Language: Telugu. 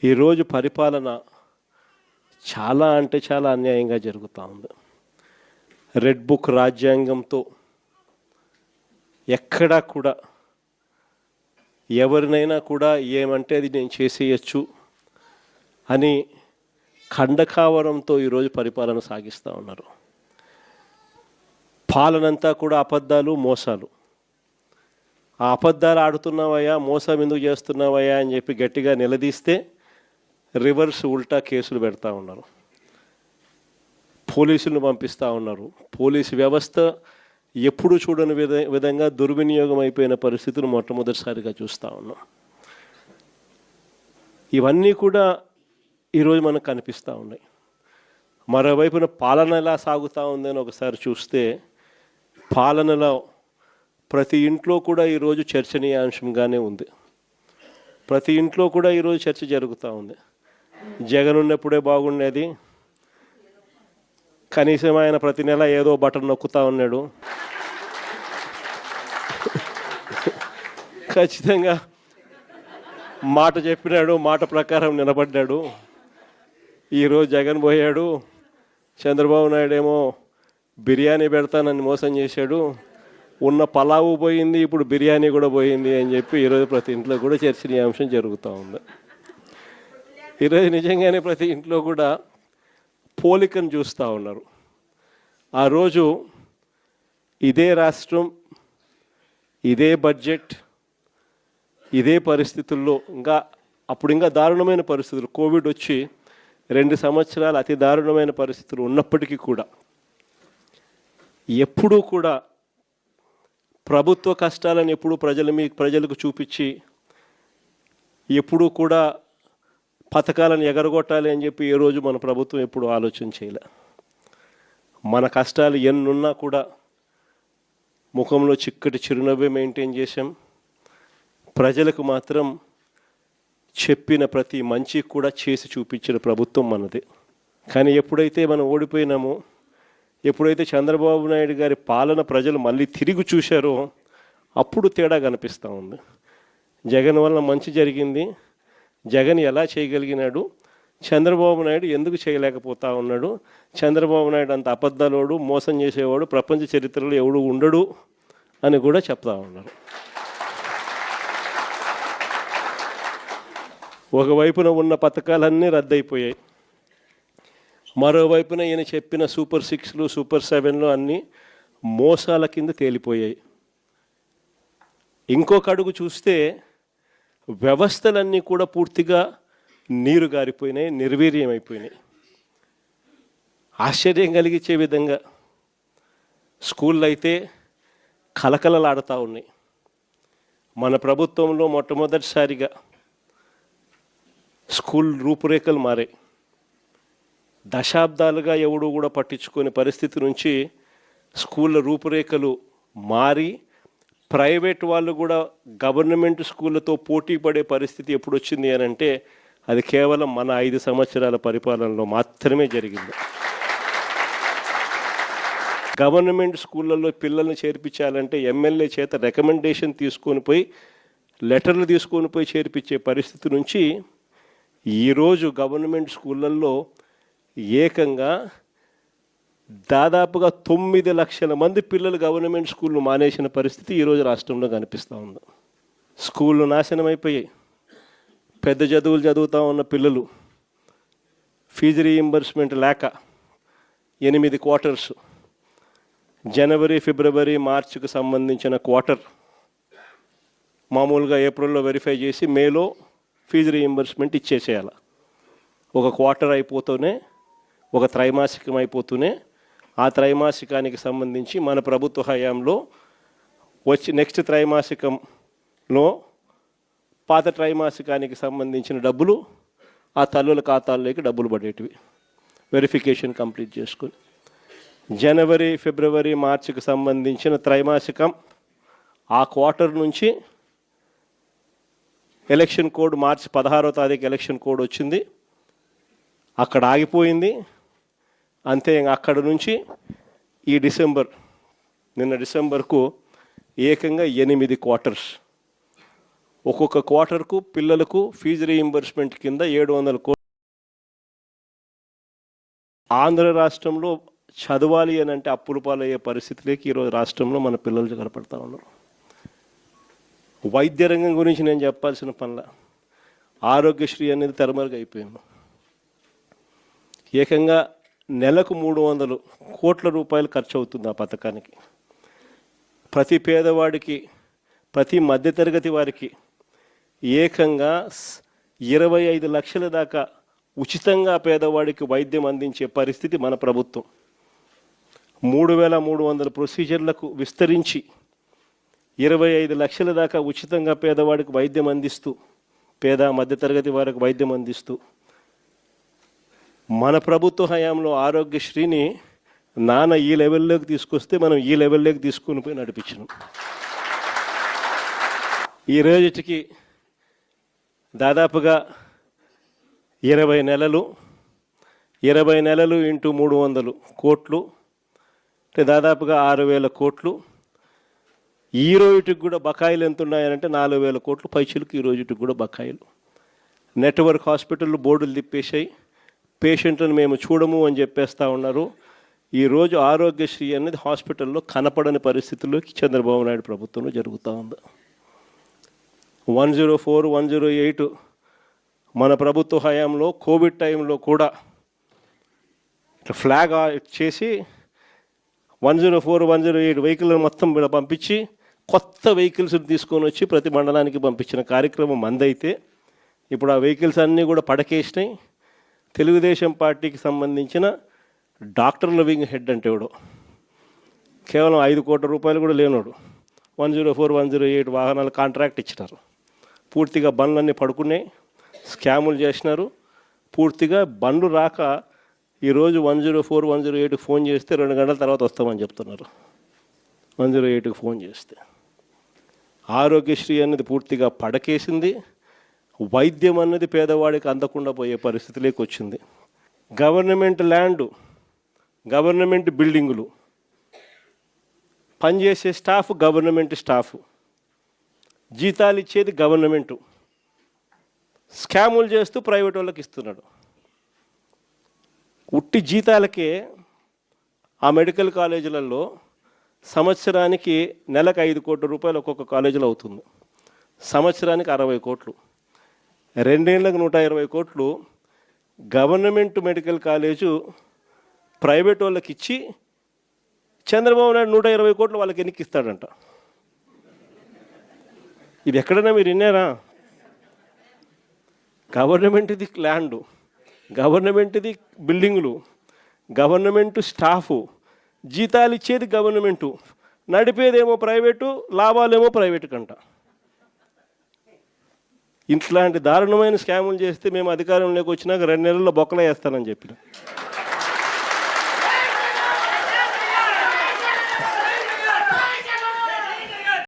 ఈరోజు పరిపాలన చాలా అంటే చాలా అన్యాయంగా జరుగుతూ ఉంది. రెడ్ బుక్ రాజ్యాంగంతో ఎక్కడా కూడా ఎవరినైనా కూడా ఏమంటే అది నేను చేసేయచ్చు అని ఖండకావరంతో ఈరోజు పరిపాలన సాగిస్తూ ఉన్నారు. పాలనంతా కూడా అబద్ధాలు, మోసాలు. ఆ అబద్ధాలు ఆడుతున్నావయ్యా, మోసం ఎందుకు చేస్తున్నావయ్యా అని చెప్పి గట్టిగా నిలదీస్తే రివర్స్ ఉల్టా కేసులు పెడతా ఉన్నారు, పోలీసులను పంపిస్తూ ఉన్నారు. పోలీసు వ్యవస్థ ఎప్పుడు చూడని విధంగా దుర్వినియోగం అయిపోయిన పరిస్థితులు మొట్టమొదటిసారిగా చూస్తూ ఉన్నాం. ఇవన్నీ కూడా ఈరోజు మనకు కనిపిస్తూ ఉన్నాయి. మరోవైపున పాలన ఎలా సాగుతూ ఉందని ఒకసారి చూస్తే పాలనలో ప్రతి ఇంట్లో కూడా ఈరోజు చర్చనీయాంశంగానే ఉంది. ప్రతి ఇంట్లో కూడా ఈరోజు చర్చ జరుగుతూ ఉంది. జగన్ ఉన్నప్పుడే బాగుండేది, కనీసం ఆయన ప్రతి నెల ఏదో బటన్ నొక్కుతూ ఉన్నాడు, ఖచ్చితంగా మాట చెప్పినాడు, మాట ప్రకారం నిలబడ్డాడు. ఈరోజు జగన్ పోయాడు, చంద్రబాబు నాయుడు ఏమో బిర్యానీ పెడతానని మోసం చేశాడు, ఉన్న పలావు పోయింది, ఇప్పుడు బిర్యానీ కూడా పోయింది అని చెప్పి ఈరోజు ప్రతి ఇంట్లో కూడా చర్చనీయాంశం జరుగుతూ ఉంది. ఈరోజు నిజంగానే ప్రతి ఇంట్లో కూడా పోలికను చూస్తూ ఉన్నారు. ఆ రోజు ఇదే రాష్ట్రం, ఇదే బడ్జెట్, ఇదే పరిస్థితుల్లో అప్పుడు ఇంకా దారుణమైన పరిస్థితులు, కోవిడ్ వచ్చి 2 సంవత్సరాలు అతి దారుణమైన పరిస్థితులు ఉన్నప్పటికీ కూడా ఎప్పుడూ కూడా ప్రభుత్వ కష్టాలను ఎప్పుడూ ప్రజలకు చూపించి ఎప్పుడూ కూడా పథకాలను ఎగరగొట్టాలి అని చెప్పి ఏ రోజు మన ప్రభుత్వం ఎప్పుడు ఆలోచన చేయలే. మన కష్టాలు ఎన్నున్నా కూడా ముఖంలో చిక్కటి చిరునవ్వే మెయింటైన్ చేశాం. ప్రజలకు మాత్రం చెప్పిన ప్రతి మంచి కూడా చేసి చూపించిన ప్రభుత్వం మనది. కానీ ఎప్పుడైతే మనం ఓడిపోయినామో, ఎప్పుడైతే చంద్రబాబు నాయుడు గారి పాలన ప్రజలు మళ్ళీ తిరిగి చూశారో అప్పుడు తేడా కనిపిస్తూ ఉంది. జగన్ వల్ల మంచి జరిగింది, జగన్ ఎలా చేయగలిగినాడు, చంద్రబాబు నాయుడు ఎందుకు చేయలేకపోతా ఉన్నాడు, చంద్రబాబు నాయుడు అంత అబద్ధాలోడు, మోసం చేసేవాడు ప్రపంచ చరిత్రలో ఎవడు ఉండడు అని కూడా చెప్తా ఉన్నారు. ఒకవైపున ఉన్న పథకాలన్నీ రద్దయిపోయాయి, మరోవైపున ఈయన చెప్పిన సూపర్ 6లు, సూపర్ 7లు అన్నీ మోసాల కింద తేలిపోయాయి. ఇంకొక అడుగు చూస్తే వ్యవస్థలన్నీ కూడా పూర్తిగా నీరు గారిపోయినాయి, నిర్వీర్యమైపోయినాయి. ఆశ్చర్యం కలిగించే విధంగా స్కూళ్ళు అయితే కలకలలాడుతూ ఉన్నాయి. మన ప్రభుత్వంలో మొట్టమొదటిసారిగా స్కూల్ రూపురేఖలు మారాయి. దశాబ్దాలుగా ఎవడు కూడా పట్టించుకునే పరిస్థితి నుంచి స్కూళ్ళ రూపురేఖలు మారి ప్రైవేట్ వాళ్ళు కూడా గవర్నమెంట్ స్కూళ్ళతో పోటీ పడే పరిస్థితి ఎప్పుడు వచ్చింది అని అంటే అది కేవలం మన 5 సంవత్సరాల పరిపాలనలో మాత్రమే జరిగింది. గవర్నమెంట్ స్కూళ్ళల్లో పిల్లల్ని చేర్పించాలంటే ఎమ్మెల్యే చేత రికమెండేషన్ తీసుకొని పోయి, లెటర్లు తీసుకొని పోయి చేర్పించే పరిస్థితి నుంచి ఈరోజు గవర్నమెంట్ స్కూళ్ళల్లో ఏకంగా దాదాపుగా 9 లక్షల మంది పిల్లలు గవర్నమెంట్ స్కూళ్ళు మానేసిన పరిస్థితి ఈరోజు రాష్ట్రంలో కనిపిస్తూ ఉంది. స్కూళ్ళు నాశనం అయిపోయాయి. పెద్ద చదువులు చదువుతూ ఉన్న పిల్లలు ఫీజు రీయింబర్స్మెంట్ లేక 8 క్వార్టర్స్, జనవరి, ఫిబ్రవరి, మార్చికి సంబంధించిన క్వార్టర్ మామూలుగా ఏప్రిల్లో వెరిఫై చేసి మేలో ఫీజు రీయింబర్స్మెంట్ ఇచ్చేసేయాలి. ఒక క్వార్టర్ అయిపోతూనే, ఒక త్రైమాసికం అయిపోతూనే ఆ త్రైమాసికానికి సంబంధించి మన ప్రభుత్వ హయాంలో వచ్చి నెక్స్ట్ త్రైమాసికంలో పాత త్రైమాసికానికి సంబంధించిన డబ్బులు ఆ తల్లుల ఖాతాల్లోకి డబ్బులు పడేటివి వెరిఫికేషన్ కంప్లీట్ చేసుకుని. జనవరి, ఫిబ్రవరి, మార్చికి సంబంధించిన త్రైమాసికం ఆ క్వార్టర్ నుంచి ఎలక్షన్ కోడ్ మార్చి 16వ తారీఖు ఎలక్షన్ కోడ్ వచ్చింది, అక్కడ ఆగిపోయింది. అంతే, అక్కడ నుంచి ఈ నిన్న డిసెంబర్కు ఏకంగా 8 క్వార్టర్స్ ఒక్కొక్క క్వార్టర్కు పిల్లలకు ఫీజు రీయింబర్స్మెంట్ కింద 700 కోట్లు. ఆంధ్ర రాష్ట్రంలో చదవాలి అని అంటే అప్పులు పాలయ్యే పరిస్థితిలోకి ఈరోజు రాష్ట్రంలో మన పిల్లలు కనపడతా ఉన్నారు. వైద్య రంగం గురించి నేను చెప్పాల్సిన పనుల ఆరోగ్యశ్రీ అనేది తెరమరుగైపోయింది. ఏకంగా నెలకు 300 కోట్ల రూపాయలు ఖర్చు అవుతుంది ఆ పథకానికి. ప్రతి పేదవాడికి, ప్రతి మధ్యతరగతి వారికి ఏకంగా 25 లక్షల దాకా ఉచితంగా పేదవాడికి వైద్యం అందించే పరిస్థితి మన ప్రభుత్వం. 3300 ప్రొసీజర్లకు విస్తరించి 25 లక్షల దాకా ఉచితంగా పేదవాడికి వైద్యం అందిస్తూ, పేద మధ్యతరగతి వారికి వైద్యం అందిస్తూ మన ప్రభుత్వ హయాంలో ఆరోగ్యశ్రీని నాన్న ఈ లెవెల్లోకి తీసుకొస్తే మనం ఈ లెవెల్లోకి తీసుకుని పోయి నడిపించినాం. ఈ రోజుకి దాదాపుగా 20 నెలలు ఇంటూ 300 కోట్లు అంటే దాదాపుగా 6000 కోట్లు. ఈ రోజుకి కూడా బకాయిలు ఎంత ఉన్నాయనంటే 4000 కోట్లు పైచులకు ఈ రోజుకి కూడా బకాయిలు. నెట్వర్క్ హాస్పిటల్ బోర్డులు తిప్పేశాయి, పేషెంట్లను మేము చూడము అని చెప్పేస్తూ ఉన్నారు. ఈరోజు ఆరోగ్యశ్రీ అనేది హాస్పిటల్లో కనపడని పరిస్థితుల్లోకి చంద్రబాబు నాయుడు ప్రభుత్వంలో జరుగుతూ ఉంది. 104, 108 మన ప్రభుత్వ హయాంలో కోవిడ్ టైంలో కూడా ఇట్లా ఫ్లాగ్ చేసి 104, 108 వెహికల్ మొత్తం పంపించి కొత్త వెహికల్స్ తీసుకొని వచ్చి ప్రతి మండలానికి పంపించిన కార్యక్రమం మందైతే ఇప్పుడు ఆ వెహికల్స్ అన్నీ కూడా పడకేసినాయి. తెలుగుదేశం పార్టీకి సంబంధించిన డాక్టర్ల వింగ్ హెడ్ అంటే వాడు కేవలం 5 కోట్ల రూపాయలు కూడా లేనోడు 104, 108 వాహనాలు కాంట్రాక్ట్ ఇచ్చినారు. పూర్తిగా బండ్లన్నీ పడుకున్నాయి, స్కాములు చేసినారు. పూర్తిగా బండ్లు రాక ఈరోజు 104, 108కి ఫోన్ చేస్తే 2 గంటల తర్వాత వస్తామని చెప్తున్నారు. 108కి ఫోన్ చేస్తే ఆరోగ్యశ్రీ అనేది పూర్తిగా పడకేసింది. వైద్యం అన్నది పేదవాడికి అందకుండా పోయే పరిస్థితిలోకి వచ్చింది. గవర్నమెంట్ ల్యాండు, గవర్నమెంట్ బిల్డింగులు, పనిచేసే స్టాఫ్ గవర్నమెంట్ స్టాఫ్, జీతాలు ఇచ్చేది గవర్నమెంటు, స్కాములు చేస్తూ ప్రైవేట్ వాళ్ళకి ఇస్తున్నాడు. ఉట్టి జీతాలకే ఆ మెడికల్ కాలేజీలలో సంవత్సరానికి నెలకు 5 కోట్ల రూపాయలు ఒక్కొక్క కాలేజీలో అవుతుంది. సంవత్సరానికి 60 కోట్లు, 2 ఏళ్ళకు 120 కోట్లు గవర్నమెంట్ మెడికల్ కాలేజు ప్రైవేట్ వాళ్ళకి ఇచ్చి చంద్రబాబు నాయుడు 120 కోట్లు వాళ్ళకి ఎన్నికి ఇస్తాడంట. ఇది ఎక్కడైనా మీరు విన్నారా? గవర్నమెంట్ది ల్యాండు, గవర్నమెంట్ది బిల్డింగులు, గవర్నమెంట్ స్టాఫు, జీతాలు ఇచ్చేది గవర్నమెంటు, నడిపేదేమో ప్రైవేటు, లాభాలేమో ప్రైవేటు కంట. ఇట్లాంటి దారుణమైన స్కాములు చేస్తే మేము అధికారంలోకి వచ్చినాక 2 నెలల్లో బొక్కలు వేస్తానని చెప్పిన.